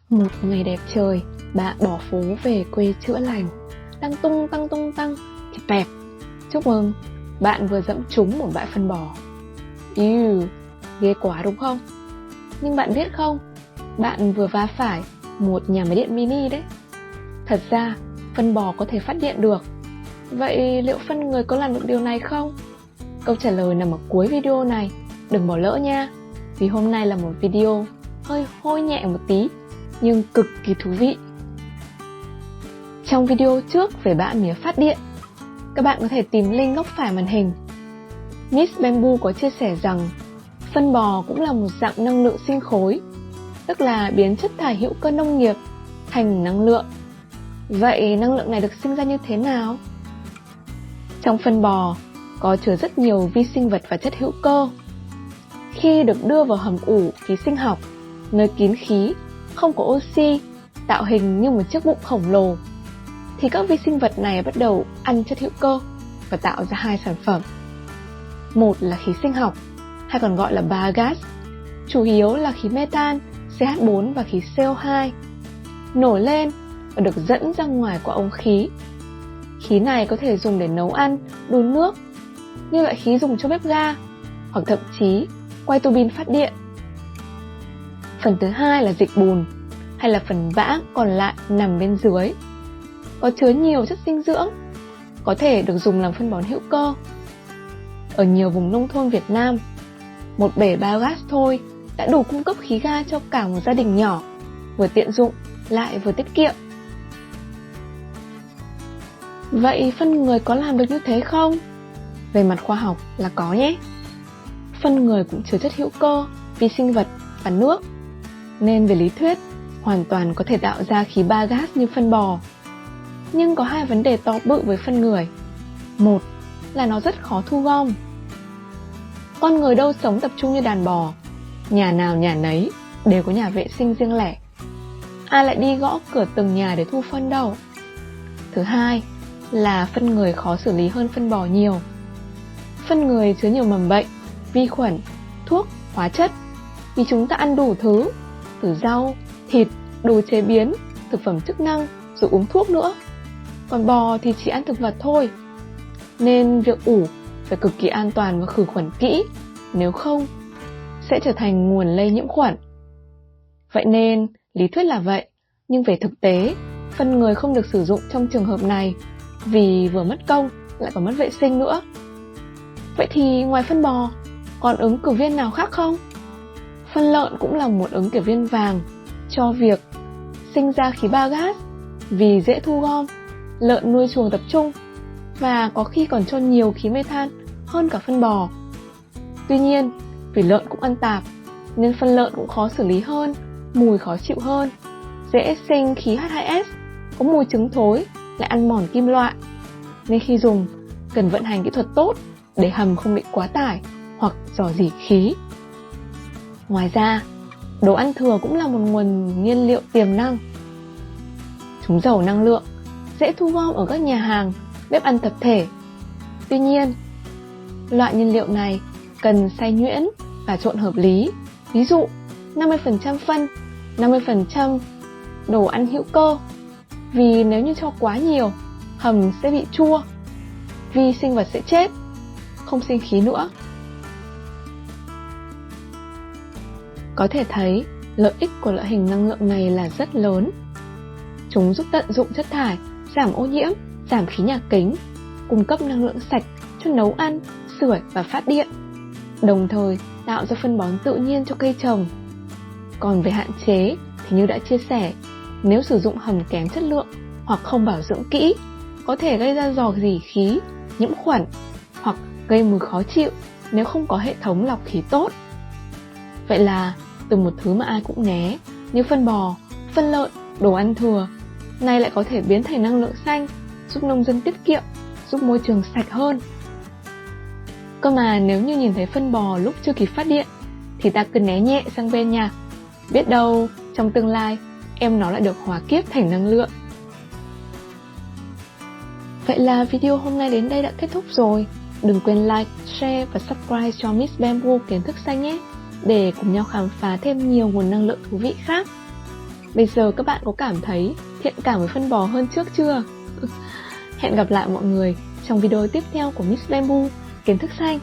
Một ngày đẹp trời, bạn bỏ phố về quê chữa lành. Đang tung tăng thì bẹp. Chúc mừng, bạn vừa dẫm trúng một bãi phân bò. Ghê quá đúng không? Nhưng bạn biết không, bạn vừa va phải một nhà máy điện mini đấy. Thật ra, phân bò có thể phát điện được. Vậy liệu phân người có làm được điều này không? Câu trả lời nằm ở cuối video này. Đừng bỏ lỡ nha, vì hôm nay là một video hơi hôi nhẹ một tí, nhưng cực kỳ thú vị. Trong video trước về bã mía phát điện, các bạn có thể tìm link góc phải màn hình. Miss Bamboo có chia sẻ rằng phân bò cũng là một dạng năng lượng sinh khối, tức là biến chất thải hữu cơ nông nghiệp thành năng lượng. Vậy năng lượng này được sinh ra như thế nào? Trong phân bò có chứa rất nhiều vi sinh vật và chất hữu cơ. Khi được đưa vào hầm ủ khí sinh học, nơi kín khí, không có oxy, tạo hình như một chiếc bụng khổng lồ, thì các vi sinh vật này bắt đầu ăn chất hữu cơ và tạo ra hai sản phẩm. Một là khí sinh học, hay còn gọi là biogas, chủ yếu là khí metan, CH4 và khí CO2, nổi lên và được dẫn ra ngoài qua ống khí. Khí này có thể dùng để nấu ăn, đun nước, như loại khí dùng cho bếp ga, hoặc thậm chí quay tua bin phát điện. Phần thứ hai là dịch bùn, hay là phần bã còn lại nằm bên dưới. Có chứa nhiều chất dinh dưỡng, có thể được dùng làm phân bón hữu cơ. Ở nhiều vùng nông thôn Việt Nam, một bể biogas thôi đã đủ cung cấp khí ga cho cả một gia đình nhỏ, vừa tiện dụng lại vừa tiết kiệm. Vậy phân người có làm được như thế không? Về mặt khoa học là có nhé. Phân người cũng chứa chất hữu cơ, vi sinh vật và nước, nên về lý thuyết hoàn toàn có thể tạo ra khí biogas như phân bò. Nhưng có hai vấn đề to bự với phân người. Một là nó rất khó thu gom. Con người đâu sống tập trung như đàn bò, nhà nào nhà nấy đều có nhà vệ sinh riêng lẻ. Ai lại đi gõ cửa từng nhà để thu phân đâu. Thứ hai là phân người khó xử lý hơn phân bò nhiều. Phân người chứa nhiều mầm bệnh, vi khuẩn, thuốc, hóa chất, vì chúng ta ăn đủ thứ, từ rau, thịt, đồ chế biến, thực phẩm chức năng, rồi uống thuốc nữa. Còn bò thì chỉ ăn thực vật thôi. Nên việc ủ phải cực kỳ an toàn và khử khuẩn kỹ, nếu không sẽ trở thành nguồn lây nhiễm khuẩn. Vậy nên lý thuyết là vậy, nhưng về thực tế phân người không được sử dụng trong trường hợp này, vì vừa mất công lại còn mất vệ sinh nữa. Vậy thì ngoài phân bò còn ứng cử viên nào khác không? Phân lợn cũng là một ứng cử viên vàng cho việc sinh ra khí biogas, vì dễ thu gom, lợn nuôi chuồng tập trung và có khi còn cho nhiều khí methane hơn cả phân bò. Tuy nhiên, vì lợn cũng ăn tạp nên phân lợn cũng khó xử lý hơn, mùi khó chịu hơn, dễ sinh khí H2S, có mùi trứng thối, lại ăn mòn kim loại. Nên khi dùng, cần vận hành kỹ thuật tốt để hầm không bị quá tải hoặc rò rỉ khí. Ngoài ra, đồ ăn thừa cũng là một nguồn nhiên liệu tiềm năng. Chúng giàu năng lượng, dễ thu gom ở các nhà hàng, bếp ăn tập thể. Tuy nhiên, loại nhiên liệu này cần xay nhuyễn và trộn hợp lý. Ví dụ, 50% phân, 50% đồ ăn hữu cơ. Vì nếu như cho quá nhiều, hầm sẽ bị chua, vi sinh vật sẽ chết, không sinh khí nữa. Có thể thấy lợi ích của loại hình năng lượng này là rất lớn. Chúng giúp tận dụng chất thải, giảm ô nhiễm, giảm khí nhà kính, cung cấp năng lượng sạch cho nấu ăn, sưởi và phát điện, đồng thời tạo ra phân bón tự nhiên cho cây trồng. Còn về hạn chế thì như đã chia sẻ, nếu sử dụng hầm kém chất lượng hoặc không bảo dưỡng kỹ, có thể gây ra rò rỉ khí, nhiễm khuẩn hoặc gây mùi khó chịu nếu không có hệ thống lọc khí tốt. Vậy là từ một thứ mà ai cũng né như phân bò, phân lợn, đồ ăn thừa, nay lại có thể biến thành năng lượng xanh, giúp nông dân tiết kiệm, giúp môi trường sạch hơn. Cơ mà nếu như nhìn thấy phân bò lúc chưa kịp phát điện thì ta cứ né nhẹ sang bên nha. Biết đâu trong tương lai em nó lại được hóa kiếp thành năng lượng. Vậy là video hôm nay đến đây đã kết thúc rồi. Đừng quên like, share và subscribe cho Miss Bamboo Kiến thức xanh nhé, để cùng nhau khám phá thêm nhiều nguồn năng lượng thú vị khác. Bây giờ các bạn có cảm thấy thiện cảm với phân bò hơn trước chưa? Hẹn gặp lại mọi người trong video tiếp theo của Miss Bamboo, kiến thức xanh.